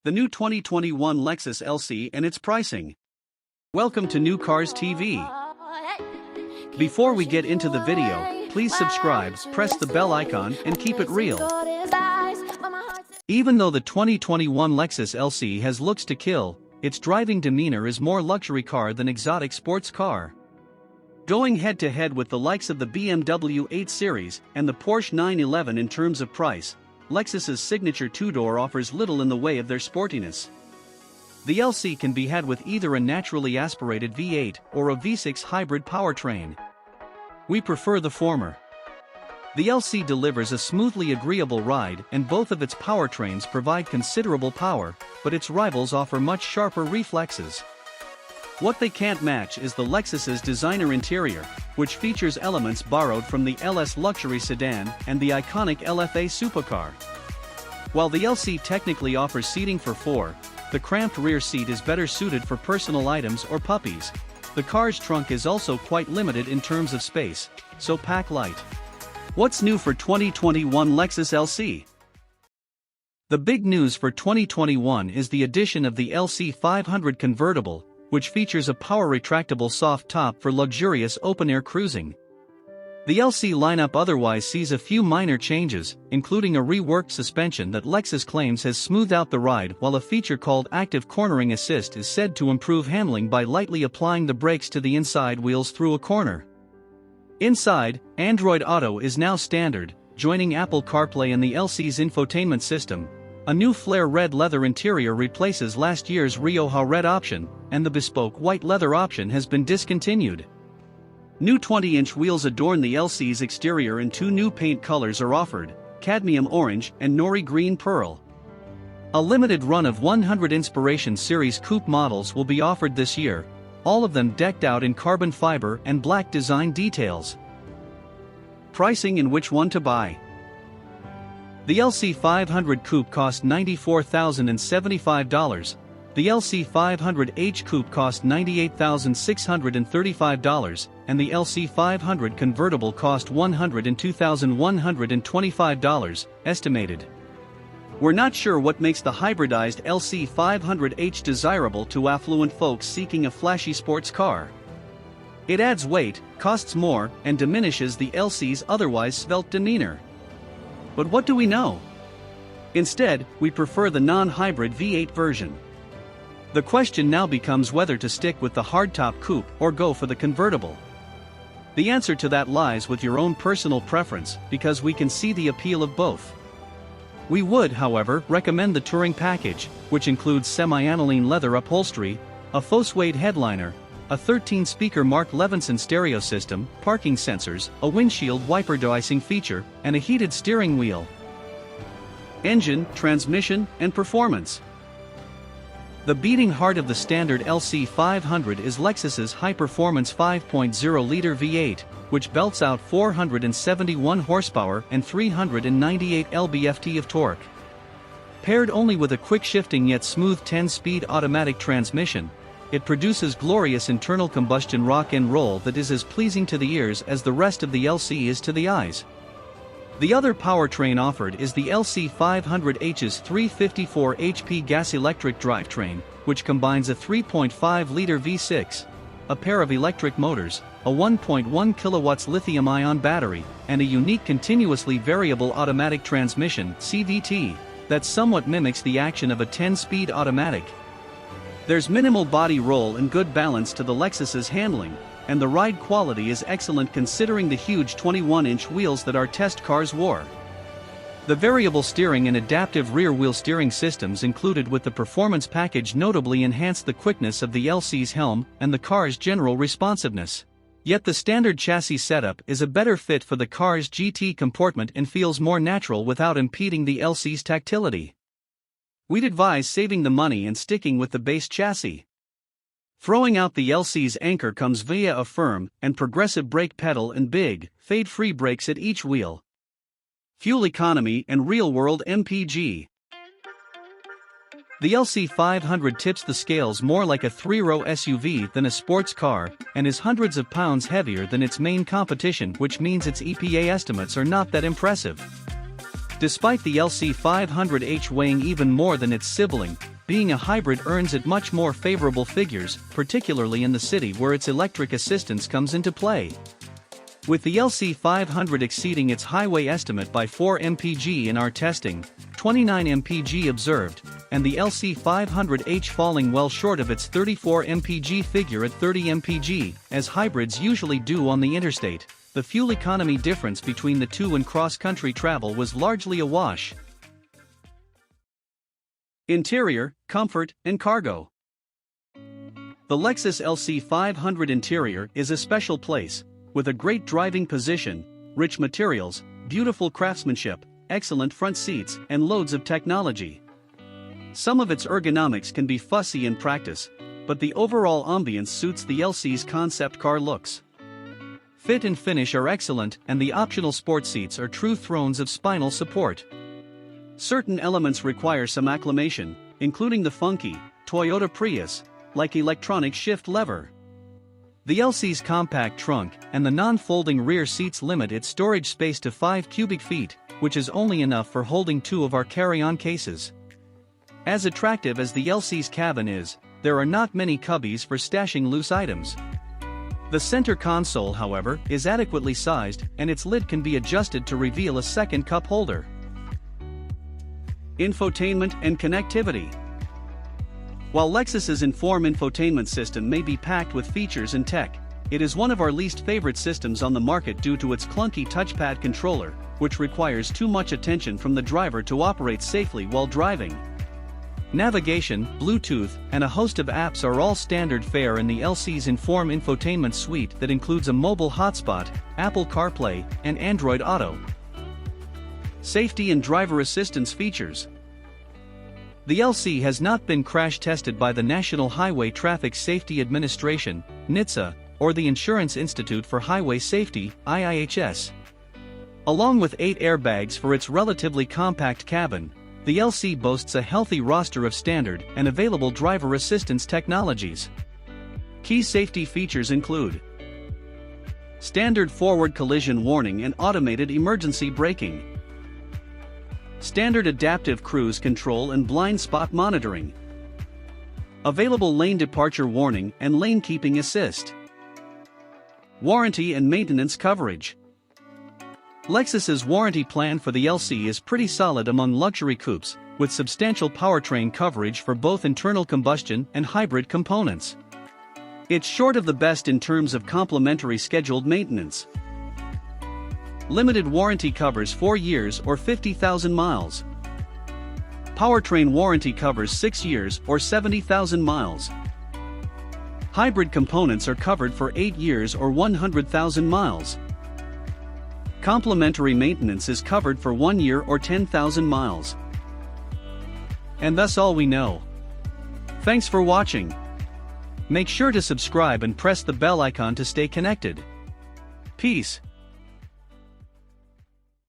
the new 2021 Lexus LC and its pricing. Welcome to New Cars TV. Before we get into the video, please subscribe, press the bell icon, and keep it real. Even though the 2021 Lexus LC has looks to kill, its driving demeanor is more luxury car than exotic sports car. Going head-to-head with the likes of the BMW 8 Series and the Porsche 911 in terms of price, Lexus's signature two-door offers little in the way of their sportiness. The LC can be had with either a naturally aspirated V8 or a V6 hybrid powertrain. We prefer the former. The LC delivers a smoothly agreeable ride, and both of its powertrains provide considerable power, but its rivals offer much sharper reflexes. What they can't match is the Lexus's designer interior, which features elements borrowed from the LS luxury sedan and the iconic LFA supercar. While the LC technically offers seating for four, the cramped rear seat is better suited for personal items or puppies. The car's trunk is also quite limited in terms of space, so pack light. What's new for 2021 Lexus LC? The big news for 2021 is the addition of the LC 500 convertible, which features a power-retractable soft top for luxurious open-air cruising. The LC lineup otherwise sees a few minor changes, including a reworked suspension that Lexus claims has smoothed out the ride, while a feature called Active Cornering Assist is said to improve handling by lightly applying the brakes to the inside wheels through a corner. Inside, Android Auto is now standard, joining Apple CarPlay and the LC's infotainment system. A new flare red leather interior replaces last year's Rioja red option, and the bespoke white leather option has been discontinued. New 20-inch wheels adorn the LC's exterior, and two new paint colors are offered, cadmium orange and nori green pearl. A limited run of 100 Inspiration Series coupe models will be offered this year, all of them decked out in carbon fiber and black design details. Pricing and which one to buy. The LC 500 Coupe cost $94,075, the LC 500H Coupe cost $98,635, and the LC 500 Convertible cost $102,125, estimated. We're not sure what makes the hybridized LC 500H desirable to affluent folks seeking a flashy sports car. It adds weight, costs more, and diminishes the LC's otherwise svelte demeanor. But what do we know? Instead, we prefer the non-hybrid V8 version. The question now becomes whether to stick with the hardtop coupe or go for the convertible. The answer to that lies with your own personal preference, because we can see the appeal of both. We would, however, recommend the Touring package, which includes semi-aniline leather upholstery, a faux suede headliner, a 13-speaker Mark Levinson stereo system, parking sensors, a windshield wiper de-icing feature, and a heated steering wheel. Engine, transmission, and performance. The beating heart of the standard LC 500 is Lexus's high-performance 5.0-liter V8, which belts out 471 horsepower and 398 lb-ft of torque. Paired only with a quick-shifting yet smooth 10-speed automatic transmission, it produces glorious internal combustion rock and roll that is as pleasing to the ears as the rest of the LC is to the eyes. The other powertrain offered is the LC 500H's 354 HP gas-electric drivetrain, which combines a 3.5-liter V6, a pair of electric motors, a 1.1 kilowatts lithium-ion battery, and a unique continuously variable automatic transmission (CVT) that somewhat mimics the action of a 10-speed automatic. There's minimal body roll and good balance to the Lexus's handling, and the ride quality is excellent considering the huge 21-inch wheels that our test cars wore. The variable steering and adaptive rear-wheel steering systems included with the performance package notably enhance the quickness of the LC's helm and the car's general responsiveness. Yet the standard chassis setup is a better fit for the car's GT comportment and feels more natural without impeding the LC's tactility. We'd advise saving the money and sticking with the base chassis. Throwing out the LC's anchor comes via a firm and progressive brake pedal and big, fade-free brakes at each wheel. Fuel economy and real-world MPG. The LC 500 tips the scales more like a three-row SUV than a sports car, and is hundreds of pounds heavier than its main competition, which means its EPA estimates are not that impressive. Despite the LC 500H weighing even more than its sibling, being a hybrid earns it much more favorable figures, particularly in the city where its electric assistance comes into play. With the LC500 exceeding its highway estimate by 4 mpg in our testing, 29 mpg observed, and the LC500H falling well short of its 34 mpg figure at 30 mpg, as hybrids usually do on the interstate, the fuel economy difference between the two in cross-country travel was largely a wash. Interior, comfort, and cargo. The Lexus LC500 interior is a special place, with a great driving position, rich materials, beautiful craftsmanship, excellent front seats, and loads of technology. Some of its ergonomics can be fussy in practice, but the overall ambience suits the LC's concept car looks. Fit and finish are excellent, and the optional sport seats are true thrones of spinal support. Certain elements require some acclimation, including the funky Toyota Prius, like electronic shift lever. The LC's compact trunk and the non-folding rear seats limit its storage space to 5 cubic feet, which is only enough for holding 2 of our carry-on cases. As attractive as the LC's cabin is, there are not many cubbies for stashing loose items. The center console, however, is adequately sized, and its lid can be adjusted to reveal a second cup holder. Infotainment and connectivity. While Lexus's Inform infotainment system may be packed with features and tech, it is one of our least favorite systems on the market due to its clunky touchpad controller, which requires too much attention from the driver to operate safely while driving. Navigation, Bluetooth, and a host of apps are all standard fare in the LC's Inform infotainment suite that includes a mobile hotspot, Apple CarPlay, and Android Auto. Safety and driver assistance features. The LC has not been crash tested by the National Highway Traffic Safety Administration, NHTSA, or the Insurance Institute for Highway Safety, IIHS. Along with 8 airbags for its relatively compact cabin, the LC boasts a healthy roster of standard and available driver assistance technologies. Key safety features include standard forward collision warning and automated emergency braking, standard adaptive cruise control and blind spot monitoring, available lane departure warning and lane keeping assist, warranty and maintenance coverage. Lexus's warranty plan for the LC is pretty solid among luxury coupes, with substantial powertrain coverage for both internal combustion and hybrid components. It's short of the best in terms of complimentary scheduled maintenance. Limited warranty covers 4 years or 50,000 miles. Powertrain warranty covers 6 years or 70,000 miles. Hybrid components are covered for 8 years or 100,000 miles. Complimentary maintenance is covered for 1 year or 10,000 miles. And that's all we know. Thanks for watching. Make sure to subscribe and press the bell icon to stay connected. Peace.